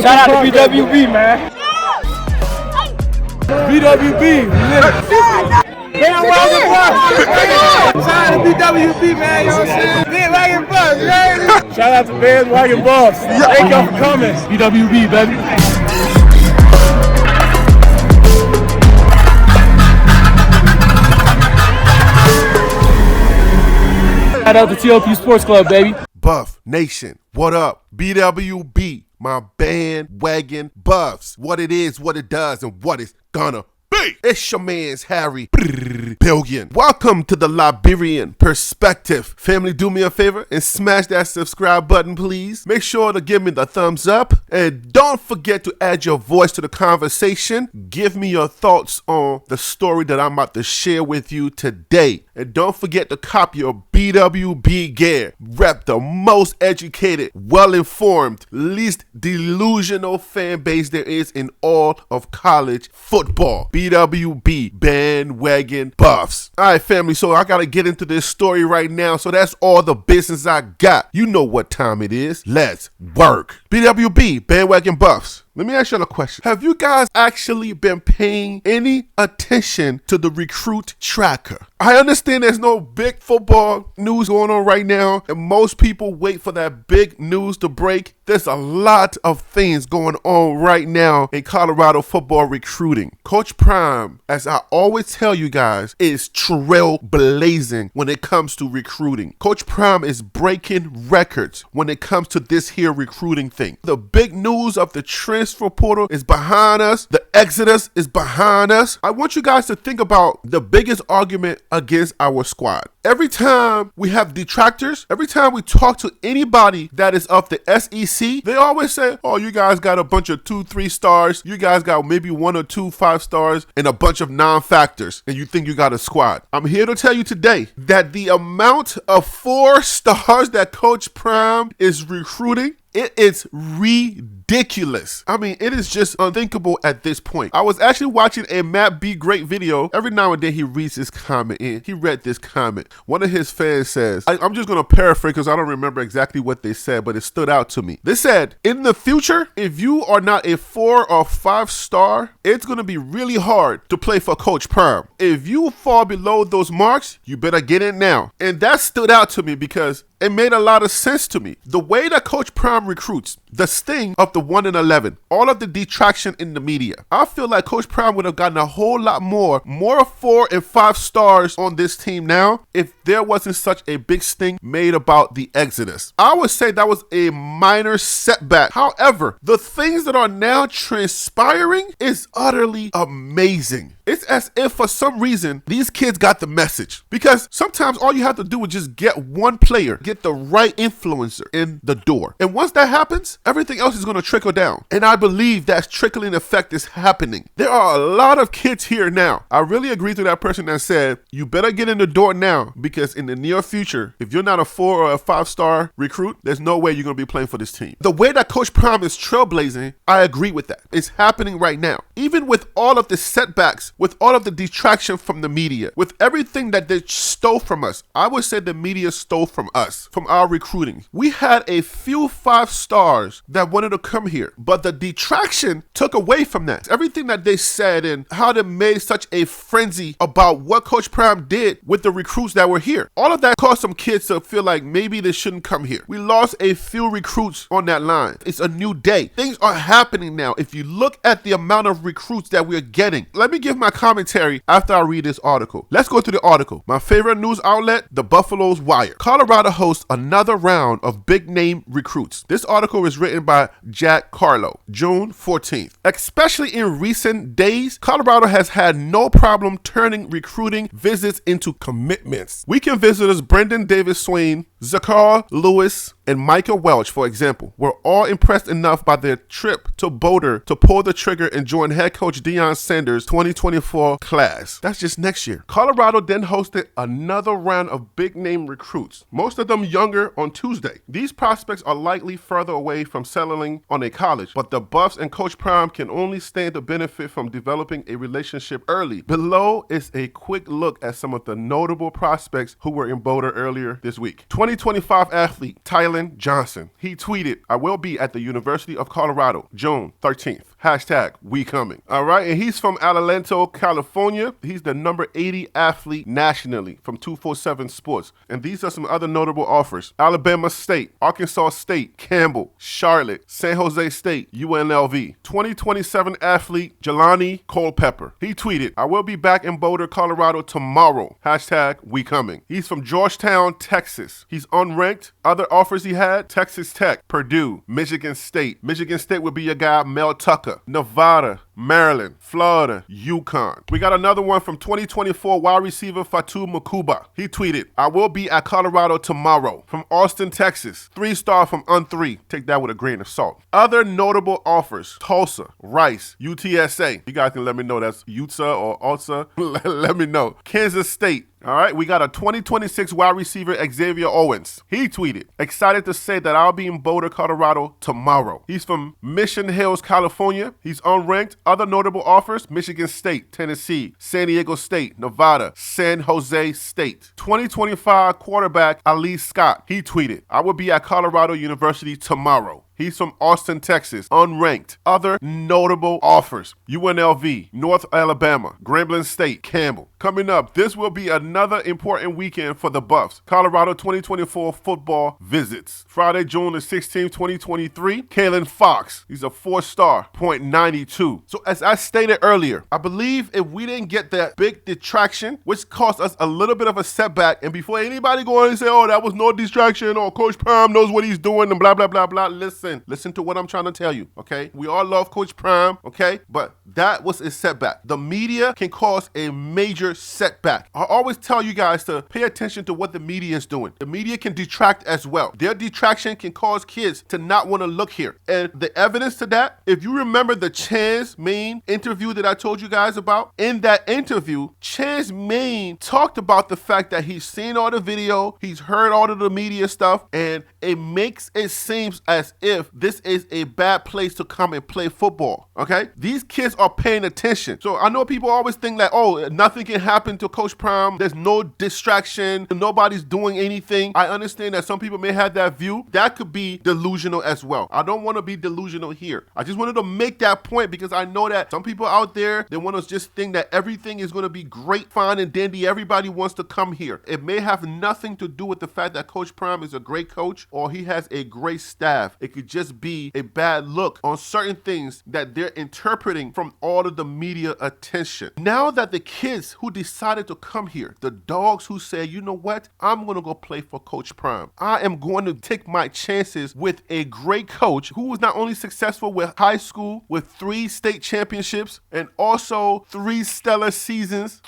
Shout out to BWB, man. BWB. Bandwagon Buffs. Shout out to BWB, man. You know what I'm saying? Bandwagon Buffs, man. Shout out to Bandwagon Buffs. Thank y'all for coming. BWB, baby. Shout out to TOP Sports Club, baby. Buff Nation, what up? BWB, my bandwagon Buffs. What it is, what it does, and what it's gonna be. It's your man's Harry Billion. Welcome to the Liberian Perspective. Family, do me a favor and smash that subscribe button, please. Make sure to give me the thumbs up. And don't forget to add your voice to the conversation. Give me your thoughts on the story that I'm about to share with you today. And don't forget to cop your BWB gear. Rep the most educated, well-informed, least delusional fan base there is in all of college football. BWB, Bandwagon Buffs. All right, family, so I got to get into this story right now. So that's all the business I got. You know what time it is. Let's work. BWB, Bandwagon Buffs. Let me ask you a question. Have you guys actually been paying any attention to the recruit tracker? I understand there's no big football news going on right now, and most people wait for that big news to break. There's a lot of things going on right now in Colorado football recruiting. Coach Prime, as I always tell you guys, is trailblazing when it comes to recruiting. Coach Prime is breaking records when it comes to this here recruiting thing. The big news of the transfer portal is behind us. The exodus is behind us. I want you guys to think about the biggest argument against our squad. Every time we have detractors, every time we talk to anybody that is of the SEC, they always say, oh, you guys got a bunch of 2-3 stars. You guys got maybe 1 or 2 5 stars and a bunch of non-factors, and you think you got a squad. I'm here to tell you today that the amount of 4 stars that Coach Prime is recruiting, it is ridiculous. I mean, it is just unthinkable at this point. I was actually watching a Matt B. Great video. Every now and then he reads his comment in. He read this comment. One of his fans says, I'm just going to paraphrase because I don't remember exactly what they said, but it stood out to me. They said, in the future, if you are not a 4 or 5 star, it's going to be really hard to play for Coach Prime. If you fall below those marks, you better get in now. And that stood out to me because it made a lot of sense to me. The way that Coach Prime recruits, the sting of the 1 in 11, all of the detraction in the media. I feel like Coach Prime would have gotten a whole lot more 4 and 5 stars on this team now if there wasn't such a big sting made about the exodus. I would say that was a minor setback. However, the things that are now transpiring is utterly amazing. It's as if for some reason these kids got the message, because sometimes all you have to do is just get one player, get the right influencer in the door. And once that happens, everything else is going to trickle down. And I believe that trickling effect is happening. There are a lot of kids here now. I really agree to that person that said, you better get in the door now, because in the near future, if you're not a 4 or a 5 star recruit, there's no way you're going to be playing for this team. The way that Coach Prime is trailblazing, I agree with that. It's happening right now. Even with all of the setbacks, with all of the detraction from the media, with everything that they stole from us, I would say the media stole from us, from our recruiting. We had a few 5 stars that wanted to come here, but the detraction took away from that. Everything that they said and how they made such a frenzy about what Coach Prime did with the recruits that were here. All of that caused some kids to feel like maybe they shouldn't come here. We lost a few recruits on that line. It's a new day. Things are happening now. If you look at the amount of recruits that we're getting, let me give my commentary after I read this article. Let's go to the article. My favorite news outlet, the Buffalo's Wire. Colorado hosts another round of big name recruits. This article is written by Jack Carlo, June 14th. Especially in recent days, Colorado has had no problem turning recruiting visits into commitments. Weekend visitors Brendan Davis Swain, Zachar Lewis, and Micah Welch, for example, were all impressed enough by their trip to Boulder to pull the trigger and join head coach Deion Sanders' 2024 class. That's just next year. Colorado then hosted another round of big-name recruits, most of them younger, on Tuesday. These prospects are likely further away from settling on a college, but the Buffs and Coach Prime can only stand to benefit from developing a relationship early. Below is a quick look at some of the notable prospects who were in Boulder earlier this week. 20 2025 athlete Tylen Johnson. He tweeted, I will be at the University of Colorado, June 13th. Hashtag we coming. All right. And he's from Adelanto, California. He's the number 80 athlete nationally from 247 Sports. And these are some other notable offers. Alabama State, Arkansas State, Campbell, Charlotte, San Jose State, UNLV. 2027 athlete Jelani Culpepper. He tweeted, I will be back in Boulder, Colorado tomorrow. Hashtag we coming. He's from Georgetown, Texas. He's unranked. Other offers he had, Texas Tech, Purdue, Michigan State. Michigan State would be your guy, Mel Tucker. Nevada, Maryland, Florida, UConn. We got another one from 2024 wide receiver Fatu Makuba. He tweeted, I will be at Colorado tomorrow. From Austin, Texas. 3-star from Un3. Take that with a grain of salt. Other notable offers, Tulsa, Rice, UTSA. You guys can let me know that's UTSA or ULSA. Let me know. Kansas State. All right, we got a 2026 wide receiver, Xavier Owens. He tweeted, excited to say that I'll be in Boulder, Colorado tomorrow. He's from Mission Hills, California. He's unranked. Other notable offers, Michigan State, Tennessee, San Diego State, Nevada, San Jose State. 2025 quarterback, Ali Scott. He tweeted, I will be at Colorado University tomorrow. He's from Austin, Texas, unranked. Other notable offers, UNLV, North Alabama, Grambling State, Campbell. Coming up, this will be another important weekend for the Buffs. Colorado 2024 football visits. Friday, June the 16th, 2023, Kalen Fox. He's a 4-star, .92. So as I stated earlier, I believe if we didn't get that big detraction, which cost us a little bit of a setback, and before anybody go on and say, oh, that was no distraction, or Coach Prime knows what he's doing, and blah, blah, blah, blah, listen to what I'm trying to tell you, okay? We all love Coach Prime, okay? But that was a setback. The media can cause a major setback. I always tell you guys to pay attention to what the media is doing. The media can detract as well. Their detraction can cause kids to not want to look here. And the evidence to that, if you remember the Chance Main interview that I told you guys about, in that interview, Chance Main talked about the fact that he's seen all the video, he's heard all of the media stuff, and it makes it seem as if this is a bad place to come and play football, okay? These kids are paying attention. So I know people always think that, oh, nothing can happen to Coach Prime. There's no distraction. Nobody's doing anything. I understand that some people may have that view. That could be delusional as well. I don't want to be delusional here. I just wanted to make that point because I know that some people out there, they want to just think that everything is going to be great, fine, and dandy. Everybody wants to come here. It may have nothing to do with the fact that Coach Prime is a great coach or he has a great staff. It could just be a bad look on certain things that they're interpreting from all of the media attention. Now that the kids who decided to come here, the dogs who say, you know what, I'm going to go play for Coach Prime. I am going to take my chances with a great coach who was not only successful with high school, with 3 state championships, and also 3 stellar seasons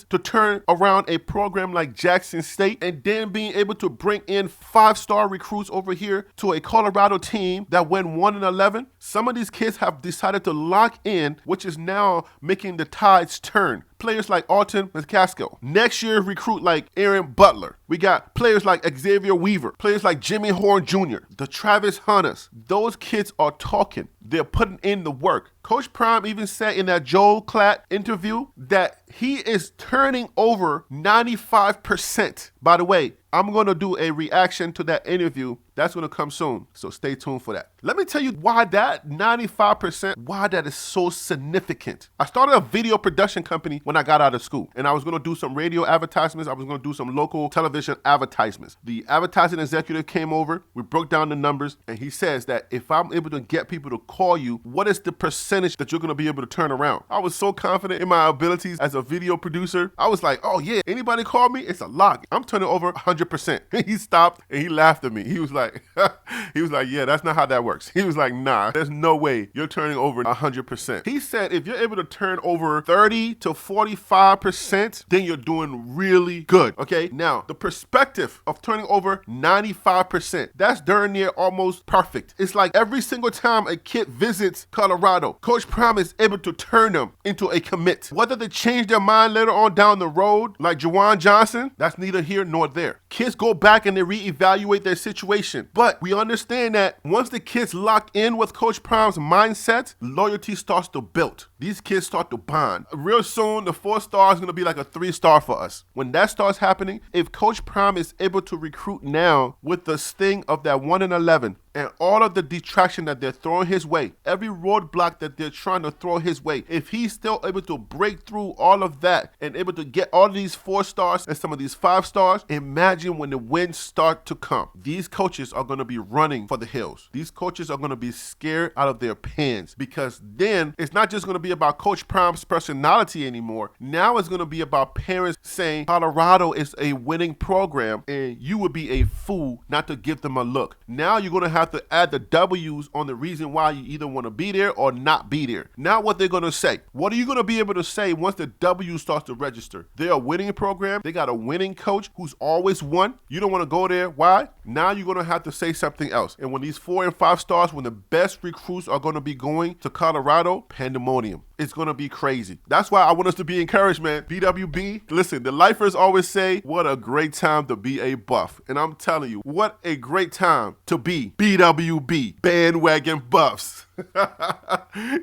to turn around a program like Jackson State, and then being able to bring in 5-star recruits over here to a Colorado team that went 1-11. Some of these kids have decided to lock in, which is now making the tides turn. Players like Alton McCaskill. Next year, recruit like Aaron Butler. We got players like Xavier Weaver, players like Jimmy Horn Jr., the Travis Hunters. Those kids are talking. They're putting in the work. Coach Prime even said in that Joel Klatt interview that he is turning over 95%. By the way, I'm going to do a reaction to that interview. That's going to come soon, so stay tuned for that. Let me tell you why that 95%, why that is so significant. I started a video production company when I got out of school, and I was going to do some radio advertisements. I was going to do some local television advertisements. The advertising executive came over, we broke down the numbers, and he says that if I'm able to get people to call you, what is the percentage that you're going to be able to turn around? I was so confident in my abilities as a video producer. I was like, oh yeah, anybody call me? It's a lock. I'm turning over 100%. He stopped and he laughed at me. He was like, yeah, that's not how that works. He was like, nah, there's no way you're turning over 100%. He said if you're able to turn over 30 to 45%, then you're doing really good, okay? Now, the perspective of turning over 95%, that's darn near almost perfect. It's like every single time a kid visits Colorado, Coach Prime is able to turn them into a commit. Whether they change their mind later on down the road, like Juwan Johnson, that's neither here nor there. Kids go back and they reevaluate their situation. But we understand that once the kids lock in with Coach Prime's mindset, loyalty starts to build. These kids start to bond. Real soon, the 4-star is going to be like a 3-star for us. When that starts happening, if Coach Prime is able to recruit now with the sting of that 1-11 and all of the detraction that they're throwing his way, every roadblock that they're trying to throw his way, if he's still able to break through all of that and able to get all of these 4-stars and some of these 5-stars, imagine when the wins start to come. These coaches are going to be running for the hills. These coaches are going to be scared out of their pants, because then it's not just going to be about Coach Prime's personality anymore. Now it's going to be about parents saying Colorado is a winning program and you would be a fool not to give them a look. Now you're going to have to add the W's on the reason why you either want to be there or not be there. Now what they're going to say. What are you going to be able to say once the W starts to register? They're a winning program. They got a winning coach who's always won. You don't want to go there. Why? Now you're going to have to say something else. And when these 4 and 5 stars, when the best recruits are going to be going to Colorado, pandemonium. It's going to be crazy. That's why I want us to be encouraged, man. BWB, listen, the lifers always say, what a great time to be a Buff. And I'm telling you, what a great time to be BWB, bandwagon Buffs.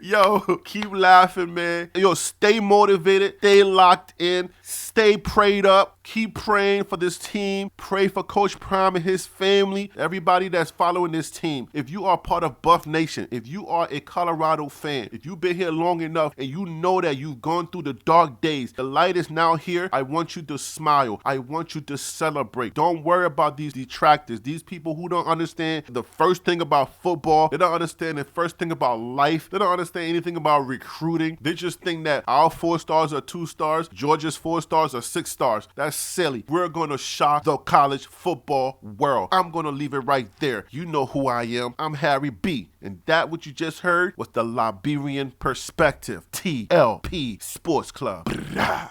Yo, keep laughing, man. Yo, stay motivated, stay locked in, stay prayed up, keep praying for this team. Pray for Coach Prime and his family, everybody that's following this team. If you are part of Buff Nation, if you are a Colorado fan, if you've been here long enough and you know that you've gone through the dark days, the light is now here. I want you to smile. I want you to celebrate. Don't worry about these detractors, these people who don't understand the first thing about football. They don't understand the first thing about life. They don't understand anything about recruiting. They just think that our 4 stars are 2 stars, Georgia's 4 stars are 6 stars. That's silly. We're going to shock the college football world. I'm going to leave it right there. You know who I am. I'm Harry B. And that what you just heard was the Liberian Perspective, TLP Sports Club.